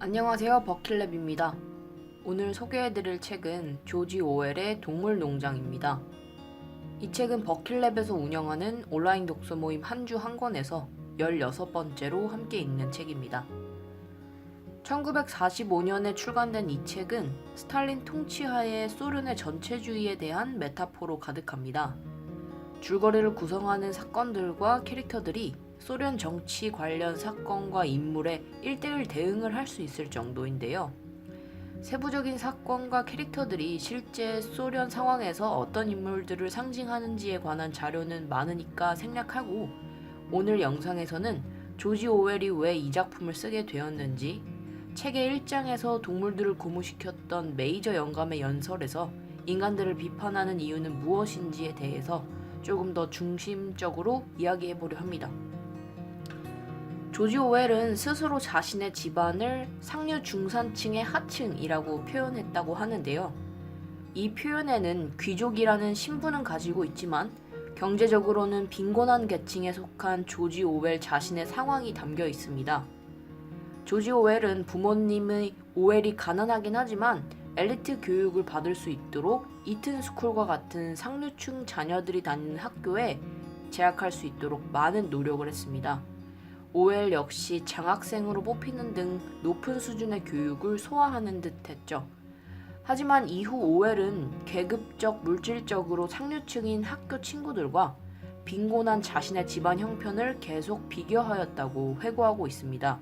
안녕하세요, 버킷랩입니다. 오늘 소개해드릴 책은 조지 오웰의 동물농장입니다. 이 책은 버킷랩에서 운영하는 온라인 독서 모임 한 주 한 권에서 16번째로 함께 읽는 책입니다. 1945년에 출간된 이 책은 스탈린 통치하에 소련의 전체주의에 대한 메타포로 가득합니다. 줄거리를 구성하는 사건들과 캐릭터들이 소련 정치 관련 사건과 인물에 1대1 대응을 할 수 있을 정도인데요. 세부적인 사건과 캐릭터들이 실제 소련 상황에서 어떤 인물들을 상징하는지에 관한 자료는 많으니까 생략하고, 오늘 영상에서는 조지 오웰이 왜 이 작품을 쓰게 되었는지, 책의 1장에서 동물들을 고무시켰던 메이저 영감의 연설에서 인간들을 비판하는 이유는 무엇인지에 대해서 조금 더 중심적으로 이야기해보려 합니다. 조지 오웰은 스스로 자신의 집안을 상류 중산층의 하층이라고 표현했다고 하는데요. 이 표현에는 귀족이라는 신분은 가지고 있지만 경제적으로는 빈곤한 계층에 속한 조지 오웰 자신의 상황이 담겨 있습니다. 조지 오웰은 부모님의 오웰이 가난하긴 하지만 엘리트 교육을 받을 수 있도록 이튼 스쿨과 같은 상류층 자녀들이 다니는 학교에 재학할 수 있도록 많은 노력을 했습니다. 오웰 역시 장학생으로 뽑히는 등 높은 수준의 교육을 소화하는 듯 했죠. 하지만 이후 오웰은 계급적, 물질적으로 상류층인 학교 친구들과 빈곤한 자신의 집안 형편을 계속 비교하였다고 회고하고 있습니다.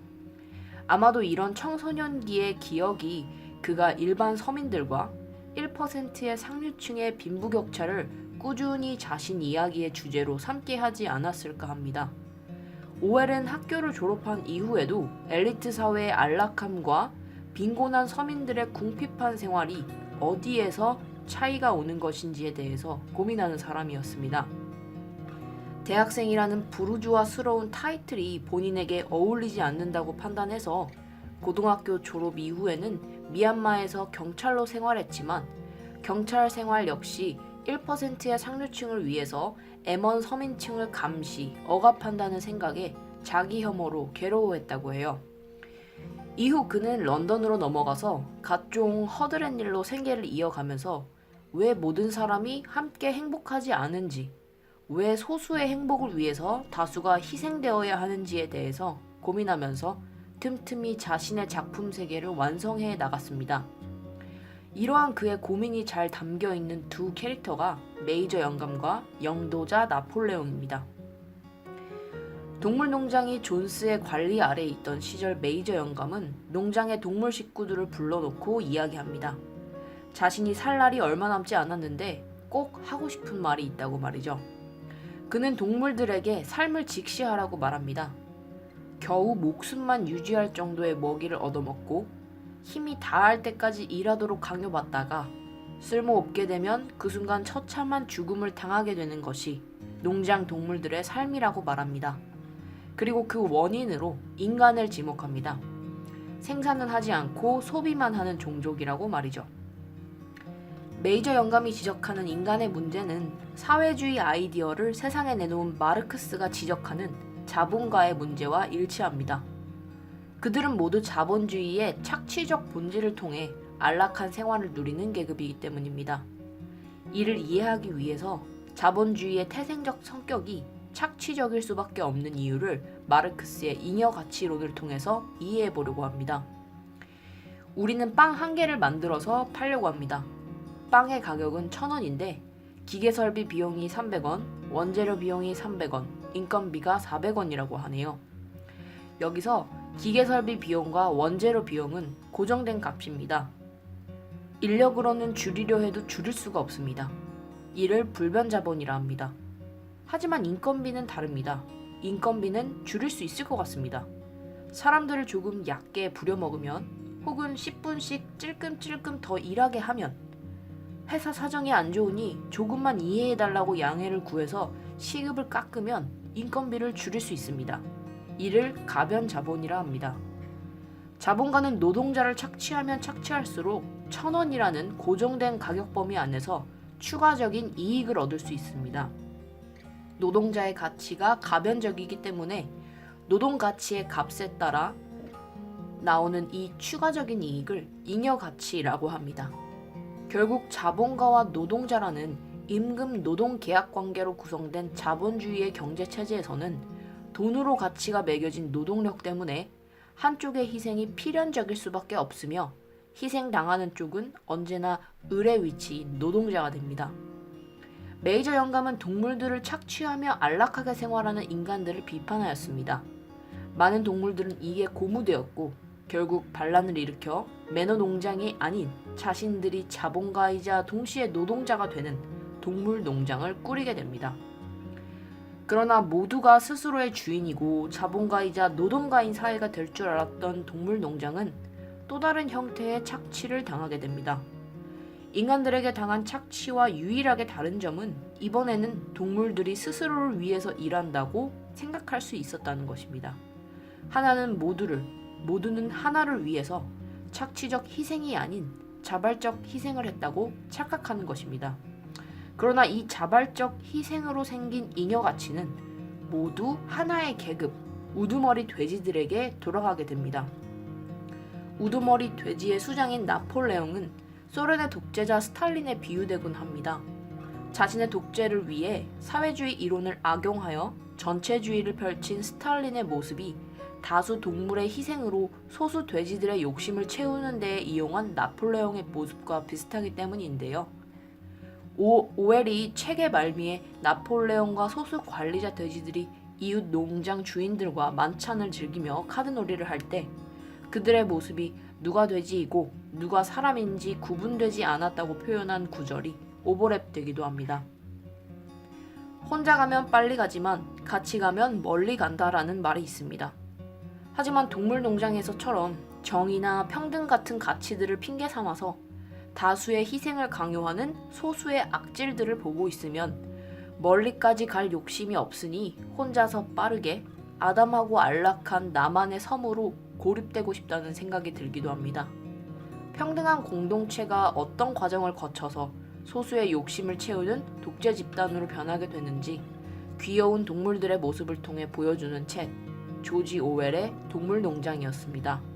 아마도 이런 청소년기의 기억이 그가 일반 서민들과 1%의 상류층의 빈부격차를 꾸준히 자신 이야기의 주제로 삼게 하지 않았을까 합니다. 오웰은 학교를 졸업한 이후에도 엘리트 사회의 안락함과 빈곤한 서민들의 궁핍한 생활이 어디에서 차이가 오는 것인지에 대해서 고민하는 사람이었습니다. 대학생이라는 부르주아스러운 타이틀이 본인에게 어울리지 않는다고 판단해서 고등학교 졸업 이후에는 미얀마에서 경찰로 생활했지만 경찰 생활 역시 1%의 상류층을 위해서 M1 서민층을 감시, 억압한다는 생각에 자기 혐오로 괴로워했다고 해요. 이후 그는 런던으로 넘어가서 각종 허드렛 일로 생계를 이어가면서 왜 모든 사람이 함께 행복하지 않은지, 왜 소수의 행복을 위해서 다수가 희생되어야 하는지에 대해서 고민하면서 틈틈이 자신의 작품 세계를 완성해 나갔습니다. 이러한 그의 고민이 잘 담겨있는 두 캐릭터가 메이저 영감과 영도자 나폴레옹입니다. 동물농장이 존스의 관리 아래에 있던 시절 메이저 영감은 농장의 동물 식구들을 불러놓고 이야기합니다. 자신이 살 날이 얼마 남지 않았는데 꼭 하고 싶은 말이 있다고 말이죠. 그는 동물들에게 삶을 직시하라고 말합니다. 겨우 목숨만 유지할 정도의 먹이를 얻어먹고 힘이 다할 때까지 일하도록 강요받다가 쓸모없게 되면 그 순간 처참한 죽음을 당하게 되는 것이 농장 동물들의 삶이라고 말합니다. 그리고 그 원인으로 인간을 지목합니다. 생산은 하지 않고 소비만 하는 종족이라고 말이죠. 메이저 영감이 지적하는 인간의 문제는 사회주의 아이디어를 세상에 내놓은 마르크스가 지적하는 자본가의 문제와 일치합니다. 그들은 모두 자본주의의 착취적 본질을 통해 안락한 생활을 누리는 계급이기 때문입니다. 이를 이해하기 위해서 자본주의의 태생적 성격이 착취적일 수밖에 없는 이유를 마르크스의 잉여 가치론을 통해서 이해해 보려고 합니다. 우리는 빵 한 개를 만들어서 팔려고 합니다. 빵의 가격은 1,000원인데 기계 설비 비용이 300원, 원재료 비용이 300원, 인건비가 400원이라고 하네요. 여기서 기계 설비 비용과 원재료 비용은 고정된 값입니다. 인력으로는 줄이려 해도 줄일 수가 없습니다. 이를 불변자본이라 합니다. 하지만 인건비는 다릅니다. 인건비는 줄일 수 있을 것 같습니다. 사람들을 조금 얕게 부려먹으면 혹은 10분씩 찔끔찔끔 더 일하게 하면 회사 사정이 안 좋으니 조금만 이해해달라고 양해를 구해서 시급을 깎으면 인건비를 줄일 수 있습니다. 이를 가변자본이라 합니다. 자본가는 노동자를 착취하면 착취할수록 1,000원이라는 고정된 가격 범위 안에서 추가적인 이익을 얻을 수 있습니다. 노동자의 가치가 가변적이기 때문에 노동 가치의 값에 따라 나오는 이 추가적인 이익을 잉여 가치라고 합니다. 결국 자본가와 노동자라는 임금 노동 계약 관계로 구성된 자본주의의 경제 체제에서는 돈으로 가치가 매겨진 노동력 때문에 한쪽의 희생이 필연적일 수밖에 없으며 희생당하는 쪽은 언제나 을의 위치인 노동자가 됩니다. 메이저 영감은 동물들을 착취하며 안락하게 생활하는 인간들을 비판하였습니다. 많은 동물들은 이에 고무되었고 결국 반란을 일으켜 매너 농장이 아닌 자신들이 자본가이자 동시에 노동자가 되는 동물 농장을 꾸리게 됩니다. 그러나 모두가 스스로의 주인이고 자본가이자 노동가인 사회가 될 줄 알았던 동물 농장은 또 다른 형태의 착취를 당하게 됩니다. 인간들에게 당한 착취와 유일하게 다른 점은 이번에는 동물들이 스스로를 위해서 일한다고 생각할 수 있었다는 것입니다. 하나는 모두는 하나를 위해서 착취적 희생이 아닌 자발적 희생을 했다고 착각하는 것입니다. 그러나 이 자발적 희생으로 생긴 잉여 가치는 모두 하나의 계급, 우두머리 돼지들에게 돌아가게 됩니다. 우두머리 돼지의 수장인 나폴레옹은 소련의 독재자 스탈린에 비유되곤 합니다. 자신의 독재를 위해 사회주의 이론을 악용하여 전체주의를 펼친 스탈린의 모습이 다수 동물의 희생으로 소수 돼지들의 욕심을 채우는 데에 이용한 나폴레옹의 모습과 비슷하기 때문인데요. 오웰이 책의 말미에 나폴레옹과 소수 관리자 돼지들이 이웃 농장 주인들과 만찬을 즐기며 카드놀이를 할 때 그들의 모습이 누가 돼지이고 누가 사람인지 구분되지 않았다고 표현한 구절이 오버랩되기도 합니다. 혼자 가면 빨리 가지만 같이 가면 멀리 간다라는 말이 있습니다. 하지만 동물 농장에서처럼 정의나 평등 같은 가치들을 핑계 삼아서 다수의 희생을 강요하는 소수의 악질들을 보고 있으면 멀리까지 갈 욕심이 없으니 혼자서 빠르게 아담하고 안락한 나만의 섬으로 고립되고 싶다는 생각이 들기도 합니다. 평등한 공동체가 어떤 과정을 거쳐서 소수의 욕심을 채우는 독재 집단으로 변하게 되는지 귀여운 동물들의 모습을 통해 보여주는 책, 조지 오웰의 동물 농장이었습니다.